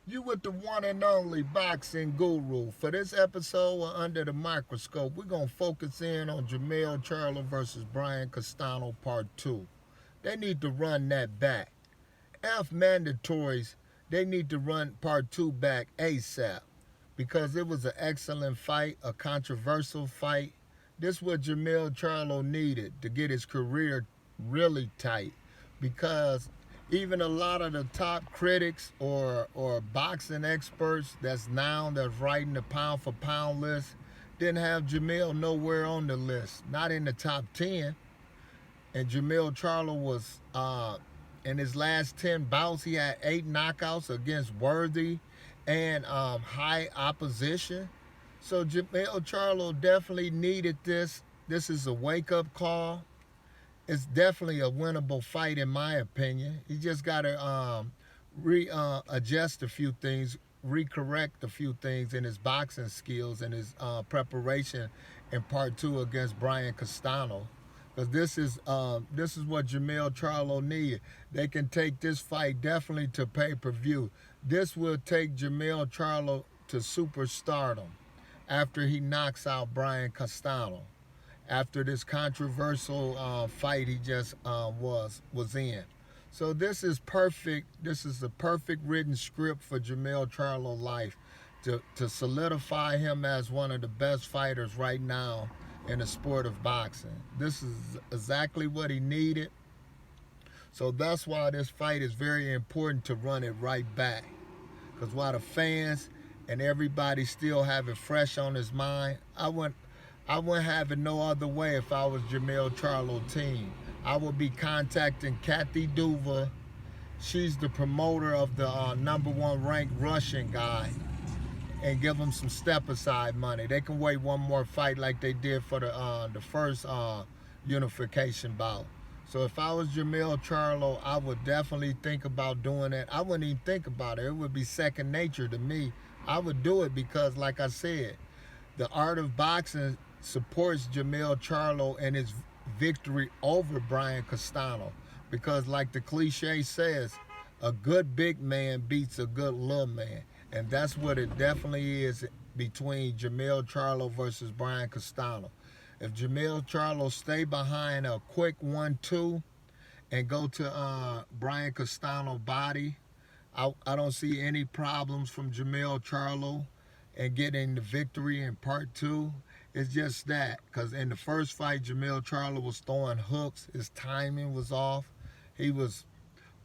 You with the one and only boxing guru. For this episode of Under the Microscope, we're going to focus in on Jermell Charlo versus Brian Castano Part 2. They need to run that back. F mandatories, they need to run Part 2 back ASAP because it was an excellent fight, a controversial fight. This is what Jermell Charlo needed to get his career really tight because even a lot of the top critics or boxing experts that's writing the pound for pound list didn't have Jermell nowhere on the list, not in the top 10. And Jermell Charlo was in his last 10 bouts, he had 8 knockouts against worthy and high opposition. So Jermell Charlo definitely needed this. This is a wake up call. It's definitely a winnable fight in my opinion. He just got to adjust a few things, recorrect a few things in his boxing skills and his preparation in part two against Brian Castano. Because this is what Jermell Charlo needed. They can take this fight definitely to pay per view. This will take Jermell Charlo to superstardom after he knocks out Brian Castano after this controversial fight he just was in. So this is perfect. This is the perfect written script for Jermell Charlo life to solidify him as one of the best fighters right now in the sport of boxing. This is exactly what he needed. So that's why this fight is very important to run it right back. Because while the fans and everybody still have it fresh on his mind, I wouldn't have it no other way if I was Jermell Charlo team. I would be contacting Kathy Duva. She's the promoter of the number one ranked Russian guy, and give him some step aside money. They can wait one more fight like they did for the first unification bout. So if I was Jermell Charlo, I would definitely think about doing it. I wouldn't even think about it. It would be second nature to me. I would do it because, like I said, the art of boxing supports Jermell Charlo and his victory over Brian Castano. Because, like the cliche says, a good big man beats a good little man. And that's what it definitely is between Jermell Charlo versus Brian Castano. If Jermell Charlo stay behind a quick 1-2 and go to Brian Castano body, I don't see any problems from Jermell Charlo and getting the victory in part two. It's just that, because in the first fight, Jermell Charlo was throwing hooks. His timing was off. He was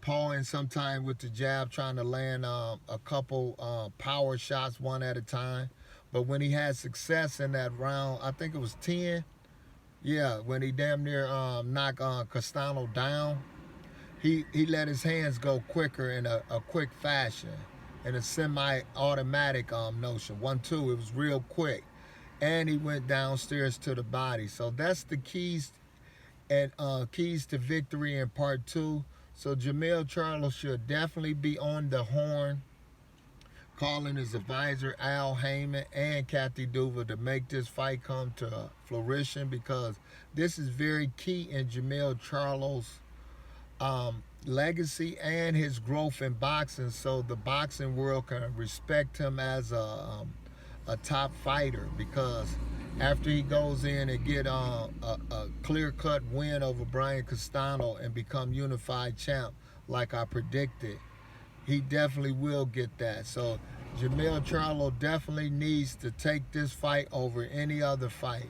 pawing sometime with the jab, trying to land a couple power shots one at a time. But when he had success in that round, I think it was 10, yeah, when he damn near knocked Castano down, he let his hands go quicker in a quick fashion, in a semi-automatic notion. 1-2, it was real quick. And he went downstairs to the body. So that's the keys and keys to victory in part two. So Jermell Charlo should definitely be on the horn, calling his advisor Al Heyman and Kathy Duva to make this fight come to fruition, because this is very key in Jermell Charlo's legacy and his growth in boxing, so the boxing world can respect him as a top fighter. Because after he goes in and get a clear-cut win over Brian Castano and become unified champ like I predicted, he definitely will get that. So Jermell Charlo definitely needs to take this fight over any other fight.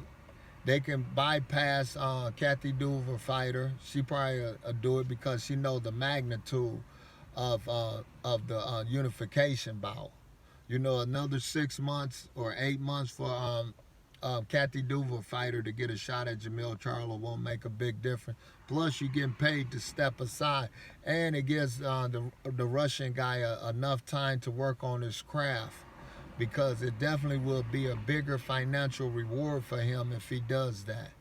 They can bypass Kathy Duva fighter. She probably do it because she know the magnitude of the unification bout. You know, another 6 months or 8 months for Kathy Duva fighter to get a shot at Jermell Charlo won't make a big difference. Plus, you're getting paid to step aside, and it gives the Russian guy enough time to work on his craft, because it definitely will be a bigger financial reward for him if he does that.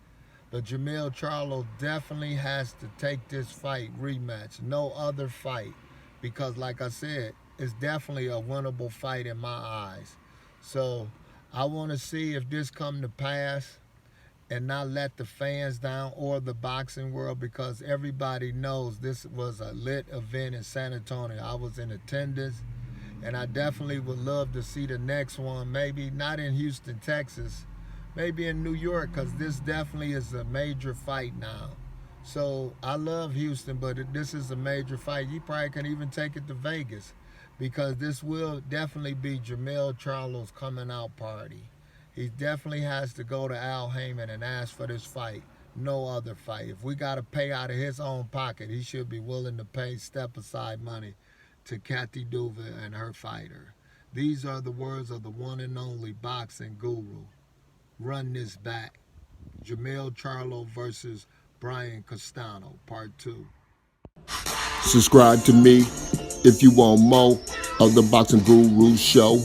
But Jermell Charlo definitely has to take this fight rematch, no other fight, because like I said, it's definitely a winnable fight in my eyes. So I want to see if this come to pass and not let the fans down or the boxing world, because everybody knows this was a lit event in San Antonio. I was in attendance. And I definitely would love to see the next one, maybe not in Houston, Texas, maybe in New York, because this definitely is a major fight now. So I love Houston, but this is a major fight. You probably can even take it to Vegas, because this will definitely be Jermell Charlo's coming out party. He definitely has to go to Al Heyman and ask for this fight. No other fight. If we got to pay out of his own pocket, he should be willing to pay step aside money to Kathy Duva and her fighter. These are the words of the one and only boxing guru. Run this back. Jermell Charlo versus Brian Castano, part 2. Subscribe to me if you want more of the Boxing Guru Show.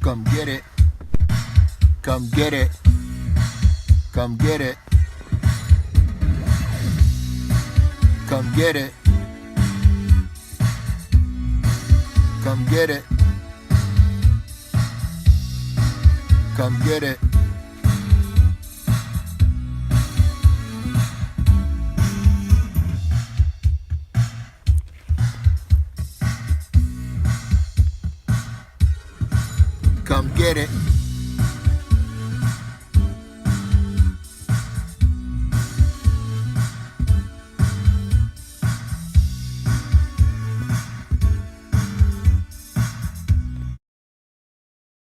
Come get it. Come get it. Come get it. Come get it. Come get it. Come get it. Come get it.